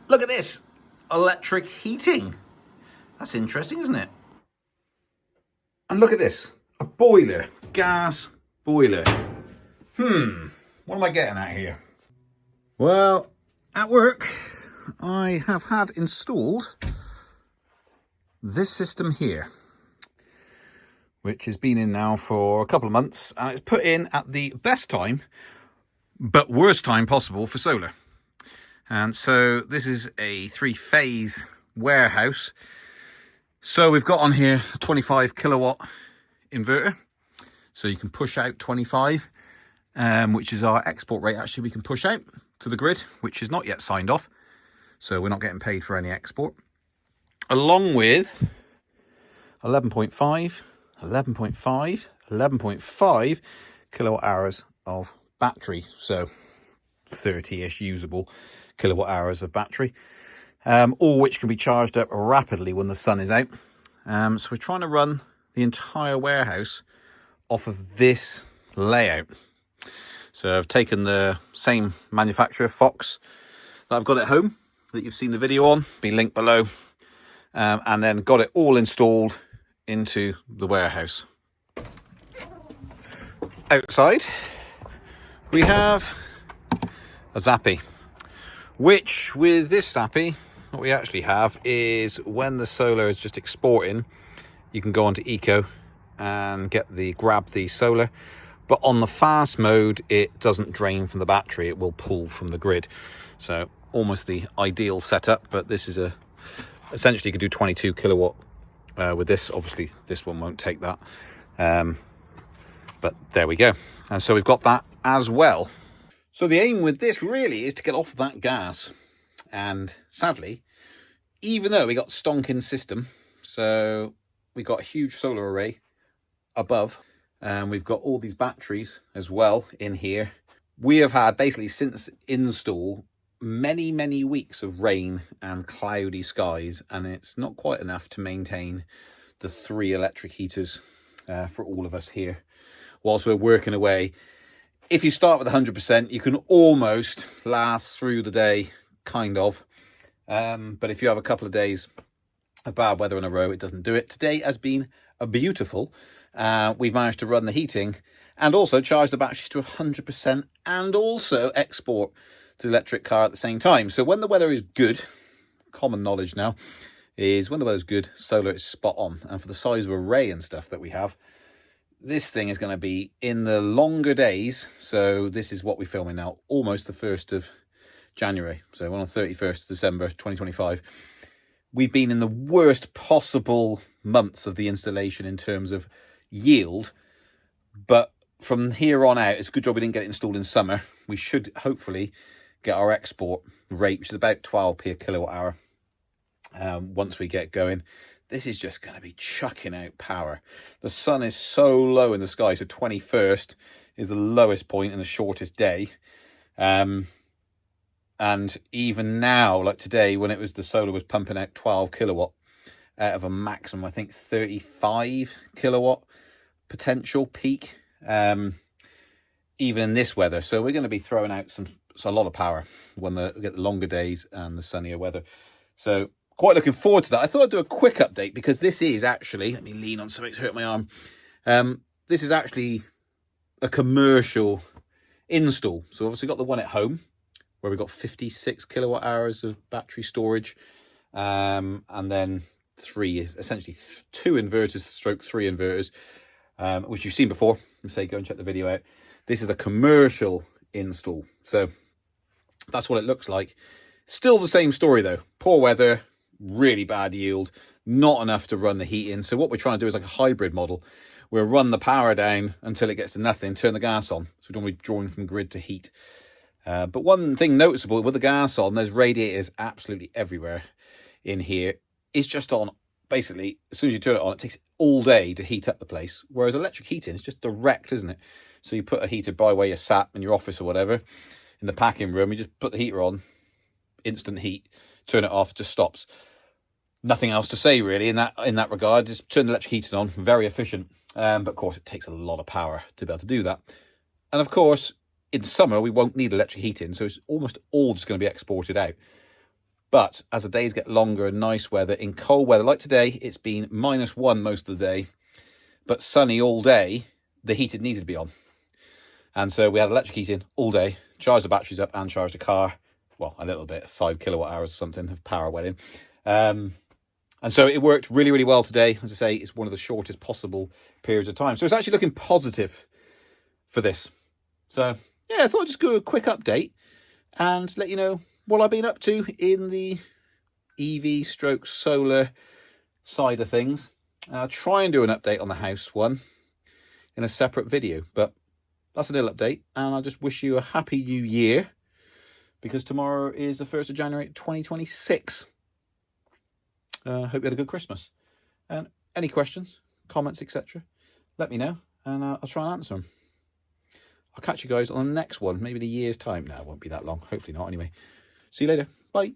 Look at this, electric heating. That's interesting, isn't it? And look at this, a boiler, gas boiler. What am I getting at here? Well, at work, I have had installed this system here, which has been in now for a couple of months, and it's put in at the best time, but worst time possible for solar. And so this is a 3-phase warehouse. So we've got on here a 25 kilowatt inverter. So you can push out 25, which is our export rate. Actually, we can push out to the grid, which is not yet signed off. So we're not getting paid for any export. Along with 11.5, 11.5, 11.5 kilowatt hours of battery. So 30-ish usable kilowatt hours of battery. All which can be charged up rapidly when the sun is out. So we're trying to run the entire warehouse off of this layout. So I've taken the same manufacturer, Foxess, that I've got at home, that you've seen the video on, be linked below, and then got it all installed into the warehouse. Outside, we have a Zappy, which with this Zappy, what we actually have is when the solar is just exporting, you can go onto eco and grab the solar, but on the fast mode it doesn't drain from the battery, it will pull from the grid. So almost the ideal setup, but this is essentially you could do 22 kilowatt with this. Obviously this one won't take that, but there we go. And so we've got that as well. So the aim with this really is to get off that gas. And sadly, even though we got stonking system, so we got a huge solar array above, and we've got all these batteries as well in here. We have had basically since install many weeks of rain and cloudy skies, and it's not quite enough to maintain the 3 electric heaters for all of us here whilst we're working away. If you start with 100%, you can almost last through the day, kind of. But if you have a couple of days of bad weather in a row, it doesn't do it. Today has been beautiful. We've managed to run the heating and also charge the batteries to 100% and also export to the electric car at the same time. So when the weather is good, common knowledge now, is when the weather's good, solar is spot on. And for the size of array and stuff that we have, this thing is going to be in the longer days. So this is what we're filming now, almost the 1st of January. So we're on 31st of December 2025. We've been in the worst possible months of the installation in terms of yield. But from here on out, it's a good job we didn't get it installed in summer. We should hopefully get our export rate, which is about 12p a kilowatt hour, once we get going. This is just going to be chucking out power. The sun is so low in the sky, so 21st is the lowest point and the shortest day. And even now, like today, when the solar was pumping out 12 kilowatt out of a maximum, I think 35 kilowatt potential peak, even in this weather. So we're going to be throwing out a lot of power when we get the longer days and the sunnier weather. So quite looking forward to that. I thought I'd do a quick update because this is actually, let me lean on something to hurt my arm. This is actually a commercial install. So obviously got the one at home where we've got 56 kilowatt hours of battery storage. And then 3 is essentially 2 inverters stroke 3 inverters, which you've seen before. And say, go and check the video out. This is a commercial install. So that's what it looks like. Still the same story though. Poor weather, really bad yield, not enough to run the heat in. So what we're trying to do is like a hybrid model. We'll run the power down until it gets to nothing, turn the gas on. So we don't want to be drawing from grid to heat. But one thing noticeable with the gas on, there's radiators absolutely everywhere in here. It's just on, basically, as soon as you turn it on, it takes all day to heat up the place. Whereas electric heating is just direct, isn't it? So you put a heater by where you're sat in your office or whatever, in the packing room, you just put the heater on, instant heat, turn it off, it just stops. Nothing else to say really in that regard. Just turn the electric heating on, very efficient. But of course, it takes a lot of power to be able to do that. And of course, in summer, we won't need electric heating, so it's almost all just going to be exported out. But as the days get longer and nice weather, in cold weather like today, it's been -1 most of the day, but sunny all day, the heater needed to be on. And so we had electric heating all day, charged the batteries up and charged the car. Well, a little bit, 5 kilowatt hours or something of power went in. And so it worked really, really well today. As I say, it's one of the shortest possible periods of time. So it's actually looking positive for this. So yeah, I thought I'd just do a quick update and let you know what I've been up to in the EV stroke solar side of things. I'll try and do an update on the house one in a separate video, but that's a little update. And I'll just wish you a happy new year, because tomorrow is the 1st of January 2026. Hope you had a good Christmas. And any questions, comments, etc., let me know, and I'll try and answer them. I'll catch you guys on the next one, maybe in a year's time. Now, it won't be that long. Hopefully not, anyway. See you later. Bye.